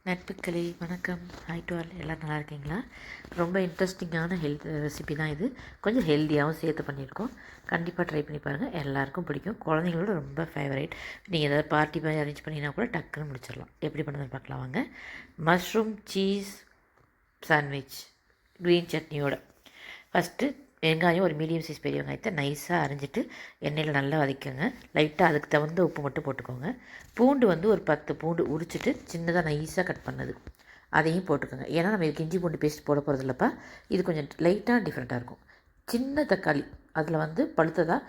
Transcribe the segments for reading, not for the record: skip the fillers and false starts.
நட்புக்களே வணக்கம். Hi to all. எல்லாம் நல்லா இருக்கீங்களா? ரொம்ப இன்ட்ரெஸ்டிங்கான ரெசிபி தான் இது. கொஞ்சம் ஹெல்த்தியாகவும் சேர்த்து பண்ணியிருக்கோம். கண்டிப்பாக ட்ரை பண்ணி பாருங்கள். எல்லாருக்கும் பிடிக்கும். குழந்தைங்களோட ரொம்ப ஃபேவரேட். நீங்கள் ஏதாவது பார்ட்டி மாதிரி அரேஞ்ச் பண்ணிங்கன்னா கூட டக்குன்னு முடிச்சிடலாம். எப்படி பண்ணுறதுன்னு பார்க்கலாம் வாங்க. மஷ்ரூம் சீஸ் சாண்ட்விச் க்ரீன் சட்னியோட. ஃபஸ்ட்டு வெங்காயம் ஒரு மீடியம் சைஸ் பெரிய வெங்காயத்தை நைஸாக அரிஞ்சிட்டு எண்ணெயில் நல்லா வதக்கிக்கோங்க. லைட்டாக அதுக்கு தகுந்த உப்பு மட்டும் போட்டுக்கோங்க. பூண்டு வந்து ஒரு 10 பூண்டு உரிச்சிட்டு சின்னதாக நைஸாக கட் பண்ணது அதையும் போட்டுக்கோங்க. ஏன்னா நம்ம இதுக்கு இஞ்சி பூண்டு பேஸ்ட் போட போகிறது இல்லைப்பா. இது கொஞ்சம் லைட்டாக டிஃப்ரெண்ட்டாக இருக்கும். சின்ன தக்காளி அதில் வந்து பழுத்ததாக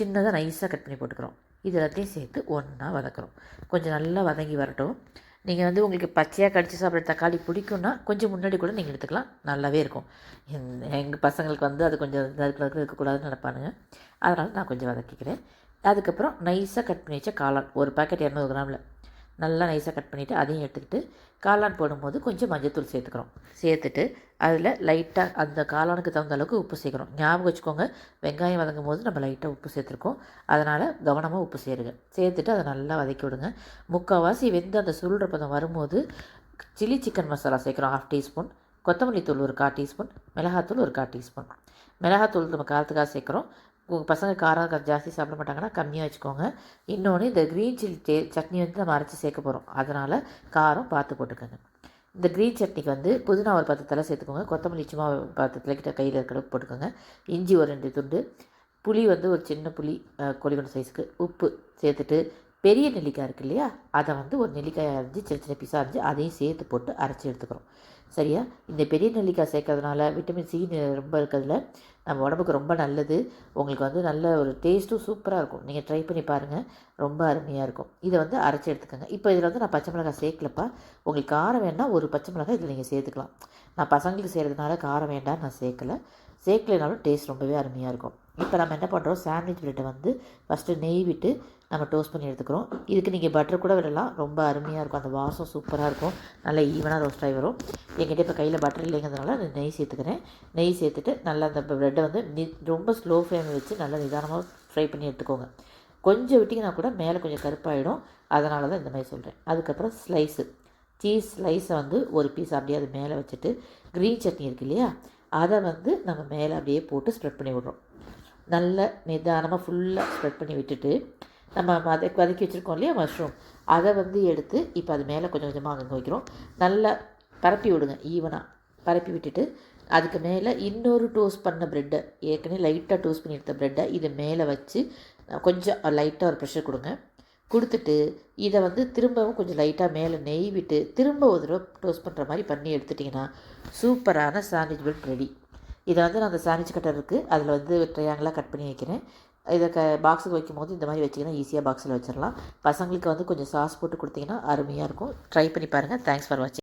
சின்னதாக நைஸாக கட் பண்ணி போட்டுக்கிறோம். இது எல்லாத்தையும் சேர்த்து ஒன்றா வதக்குறோம். கொஞ்சம் நல்லா வதங்கி வரட்டும். நீங்கள் வந்து உங்களுக்கு பச்சையாக கடித்து சாப்பிட்ற தக்காளி பிடிக்குன்னா கொஞ்சம் முன்னாடி கூட நீங்கள் எடுத்துக்கலாம். நல்லாவே இருக்கும். எங்கள் பசங்களுக்கு வந்து அது கொஞ்சம் இருக்கக்கூடாதுன்னு நினைப்பானுங்க. அதனால் நான் கொஞ்சம் வதக்கிக்கிறேன். அதுக்கப்புறம் நைஸாக கட் பண்ணி வச்ச காளான் ஒரு பாக்கெட் 200 கிராமில் நல்லா நைஸாக கட் பண்ணிவிட்டு அதையும் எடுத்துக்கிட்டு காளான் போடும்போது கொஞ்சம் மஞ்சள்தூள் சேர்த்துக்கிறோம். சேர்த்துட்டு அதில் லைட்டாக அந்த காளானுக்கு தகுந்த அளவுக்கு உப்பு சேர்க்குறோம். ஞாபகம் வச்சுக்கோங்க, வெங்காயம் வதங்கும் போது நம்ம லைட்டாக உப்பு சேர்த்துருக்கோம். அதனால் கவனமாக உப்பு சேருங்க. சேர்த்துட்டு அதை நல்லா வதக்கி விடுங்க. முக்கால்வாசி வெந்து அந்த சுருள்ற பதம் வரும்போது சில்லி சிக்கன் மசாலா சேர்க்குறோம் 1/2 டீஸ்பூன். கொத்தமல்லி தூள் ஒரு 1/4 டீஸ்பூன். மிளகாத்தூள் ஒரு 1/4 டீஸ்பூன். மிளகாத்தூள் நம்ம காரத்துக்காக சேர்க்குறோம். உங்கள் பசங்க காரம் ஜாஸ்தி சாப்பிட மாட்டாங்கன்னா கம்மியாக வச்சுக்கோங்க. இன்னொன்று இந்த க்ரீன் சில்லி சட்னி வந்து நம்ம அரைச்சி சேர்க்க போகிறோம். அதனால் காரம் பார்த்து போட்டுக்கோங்க. இந்த க்ரீன் சட்னிக்கு வந்து புதினா ஒரு 10 தலை சேர்த்துக்கோங்க. கொத்தமல்லி சும்மா 10 தலை கிட்ட கையில் இருக்கிற போட்டுக்கோங்க. இஞ்சி ஒரு 2 துண்டு. புளி வந்து ஒரு சின்ன புளி கொடிவன சைஸுக்கு. உப்பு சேர்த்துட்டு பெரிய நெல்லிக்காய் இருக்குது இல்லையா, அதை வந்து ஒரு நெல்லிக்காயை அரைஞ்சி சின்ன சின்ன பீஸாக அரைஞ்சி அதையும் சேர்த்து போட்டு அரைச்சி எடுத்துக்கிறோம். சரியா? இந்த பெரிய நெல்லிக்காய் சேர்க்கறதுனால விட்டமின் சி ரொம்ப இருக்கிறதுல நம்ம உடம்புக்கு ரொம்ப நல்லது. உங்களுக்கு வந்து நல்ல ஒரு டேஸ்ட்டும் சூப்பராக இருக்கும். நீங்கள் ட்ரை பண்ணி பாருங்கள். ரொம்ப அருமையாக இருக்கும். இதை வந்து அரைச்சி எடுத்துக்கோங்க. இப்போ இதில் வந்து நான் பச்சை மிளகாய் சேர்க்கலப்பா. உங்களுக்கு காரம் வேணால் ஒரு பச்சை மிளகாய் இதில் நீங்கள் சேர்த்துக்கலாம். நான் பசங்களுக்கு செய்கிறதுனால காரம் வேண்டாம் நான் சேர்க்கலைனாலும் டேஸ்ட் ரொம்பவே அருமையாக இருக்கும். இப்போ நம்ம என்ன பண்ணுறோம், சாண்ட்விச் ப்ரெட்டை வந்து ஃபஸ்ட்டு நெய் விட்டு நம்ம டோஸ்ட் பண்ணி எடுத்துக்கிறோம். இதுக்கு நீங்கள் பட்டர் கூட விடலாம். ரொம்ப அருமையாக இருக்கும். அந்த வாசம் சூப்பராக இருக்கும். நல்லா ஈவனாக ரோஸ்ட் ஆகி வரும். என்கிட்ட இப்போ கையில் பட்டர் இல்லைங்கிறதுனால நான் நெய் சேர்த்துக்கிறேன். நெய் சேர்த்துட்டு நல்லா அந்த ப்ரெட்டை வந்து ரொம்ப ஸ்லோ ஃப்ளேமில் வச்சு நல்லா நிதானமாக ஃப்ரை பண்ணி எடுத்துக்கோங்க. கொஞ்சம் விட்டிங்கன்னா கூட மேலே கொஞ்சம் கருப்பாயிடும். அதனால தான் இந்த மாதிரி சொல்கிறேன். அதுக்கப்புறம் சீஸ் ஸ்லைஸை வந்து ஒரு பீஸ் அப்படியே அது மேலே வச்சுட்டு க்ரீன் சட்னி இருக்குது இல்லையா, அதை வந்து நம்ம மேலே அப்படியே போட்டு ஸ்ப்ரெட் பண்ணி விட்றோம். நல்ல நிதானமாக ஃபுல்லாக ஸ்ப்ரெட் பண்ணி விட்டுட்டு நம்ம வதக்கி வச்சுருக்கோம் இல்லையா மஷ்ரூம், அதை வந்து எடுத்து இப்போ அது மேலே கொஞ்சம் கொஞ்சமாக அங்கே வைக்கிறோம். நல்லா பரப்பி விடுங்க. ஈவனாக பரப்பி விட்டுட்டு அதுக்கு மேலே இன்னொரு டோஸ்ட் பண்ண ப்ரெட்டை, ஏற்கனவே லைட்டாக டோஸ்ட் பண்ணி எடுத்த ப்ரெட்டை இது மேலே வச்சு கொஞ்சம் லைட்டாக ஒரு ப்ரெஷர் கொடுத்துட்டு இதை வந்து திரும்பவும் கொஞ்சம் லைட்டாக மேலே நெய் விட்டு திரும்ப ஒரு தடவை டோஸ்ட் பண்ணுற மாதிரி பண்ணி எடுத்துட்டிங்கன்னா சூப்பரான சாண்ட்விச் ப்ரெட் ரெடி. இதை வந்து நான் அந்த சாண்ட்விச் கட்டர் இருக்குது, அதில் வந்து ட்ரையாங்கலாக கட் பண்ணி வைக்கிறேன். இதை பாக்ஸுக்கு வைக்கும் போது இந்த மாதிரி வச்சிங்கன்னா ஈஸியாக பாக்ஸில் வச்சிடலாம். பசங்களுக்கு வந்து கொஞ்சம் சாஸ் போட்டு கொடுத்தீங்கன்னா அருமையாக இருக்கும். ட்ரை பண்ணி பாருங்கள். தேங்க்ஸ் ஃபார் வாட்சிங்.